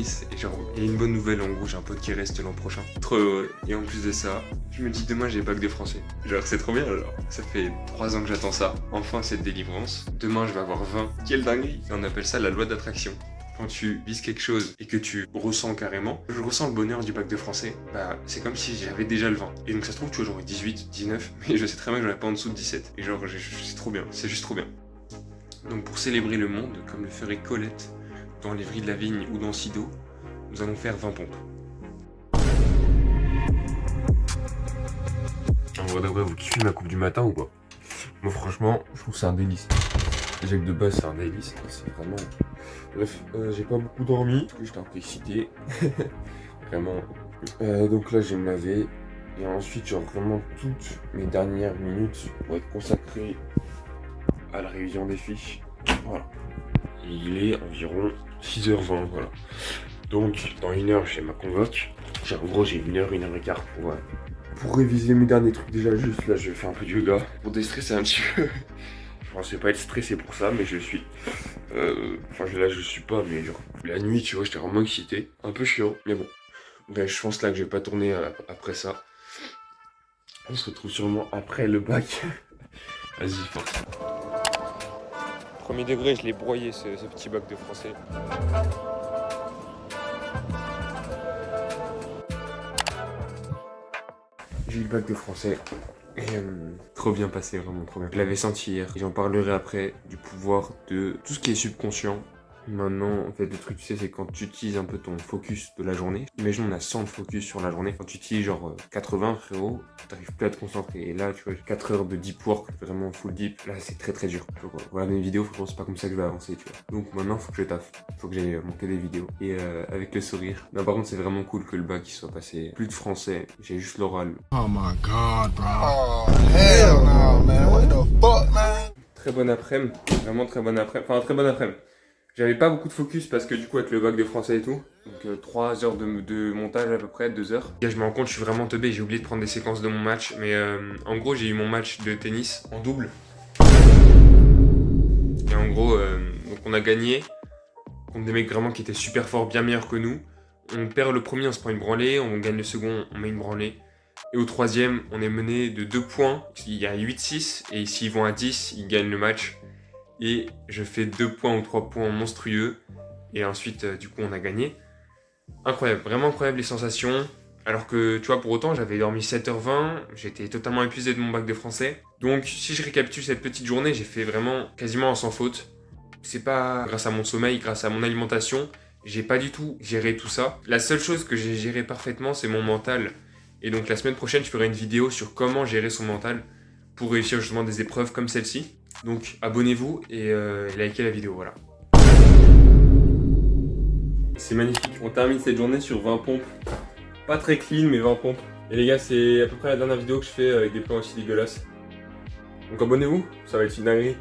10 et genre il y a une bonne nouvelle en gros, j'ai un pote qui reste l'an prochain. Trop heureux. Et en plus de ça, je me dis demain j'ai bac de français. Genre c'est trop bien alors. Ça fait 3 ans que j'attends ça. Enfin cette délivrance. Demain je vais avoir 20. Quelle dinguerie. Et on appelle ça la loi d'attraction. Quand tu vises quelque chose et que tu ressens carrément, je ressens le bonheur du bac de français, bah c'est comme si j'avais déjà le 20. Et donc ça se trouve tu vois j'aurais 18, 19, mais je sais très bien que j'en ai pas en dessous de 17. Et genre c'est trop bien, c'est juste trop bien. Donc pour célébrer le monde, comme le ferait Colette dans Les Vries de la Vigne ou dans Sido, nous allons faire 20 pompes. En vrai d'après, vous kiffez ma coupe du matin ou pas? Moi franchement, je trouve que c'est un délice. Déjà que de base c'est un délice, c'est vraiment... Bref, j'ai pas beaucoup dormi, parce que j'étais un peu excité. Vraiment. Donc là j'ai me lavé, et ensuite genre vraiment toutes mes dernières minutes vont être consacrées à la révision des fiches. Voilà. Et il est environ 6h20, voilà. Donc dans 1 heure j'ai ma convoque. En gros j'ai 1 heure, 1 heure et quart pour réviser mes derniers trucs. Déjà juste là je fais un peu de yoga pour déstresser un petit peu. Je pensais pas être stressé pour ça mais je suis. Enfin là je suis pas, mais genre la nuit tu vois j'étais vraiment excité. Un peu chiant mais bon. Bref je pense là que je vais pas tourner après ça. On se retrouve sûrement après le bac. Vas-y force. Premier degré, je l'ai broyé ce petit bac de français. J'ai eu le bac de français et trop bien passé, vraiment trop bien. Je l'avais senti hier, j'en parlerai après du pouvoir de tout ce qui est subconscient. Maintenant, en fait, le truc, tu sais, c'est quand tu utilises un peu ton focus de la journée. Imagine, on a 100 de focus sur la journée. Quand tu utilises genre 80, frérot, t'arrives plus à te concentrer. Et là, tu vois, 4 heures de deep work, vraiment full deep. Là, c'est très très dur. Voilà mes vidéos, franchement, c'est pas comme ça que je vais avancer, tu vois. Donc maintenant, faut que je taffe. Faut que j'aille monter des vidéos. Et avec le sourire. Non, par contre, c'est vraiment cool que le bac il soit passé. Plus de français, j'ai juste l'oral. Oh my god, bro. Oh, hell no, man. What the fuck, man? Très bon après-midi. Vraiment très bon après-midi. Enfin, très bon après-midi. J'avais pas beaucoup de focus parce que du coup avec le bac de français et tout, donc 3 heures de montage à peu près, 2 heures. Là je me rends compte je suis vraiment teubé, j'ai oublié de prendre des séquences de mon match, mais en gros j'ai eu mon match de tennis en double. Et en gros, donc on a gagné contre des mecs vraiment qui étaient super forts, bien meilleurs que nous. On perd le premier, on se prend une branlée, on gagne le second, on met une branlée. Et au troisième, on est mené de 2 points, il y a 8-6, et s'ils vont à 10, ils gagnent le match. Et je fais 2 points ou 3 points monstrueux. Et ensuite, du coup, on a gagné. Incroyable, vraiment incroyable les sensations. Alors que, tu vois, pour autant, j'avais dormi 7h20. J'étais totalement épuisé de mon bac de français. Donc, si je récapitule cette petite journée, j'ai fait vraiment quasiment sans faute. C'est pas grâce à mon sommeil, grâce à mon alimentation. J'ai pas du tout géré tout ça. La seule chose que j'ai géré parfaitement, c'est mon mental. Et donc, la semaine prochaine, je ferai une vidéo sur comment gérer son mental pour réussir justement des épreuves comme celle-ci. Donc abonnez-vous et likez la vidéo, voilà. C'est magnifique, on termine cette journée sur 20 pompes. Pas très clean mais 20 pompes. Et les gars, c'est à peu près la dernière vidéo que je fais avec des plans aussi dégueulasses. Donc abonnez-vous, ça va être une dinguerie.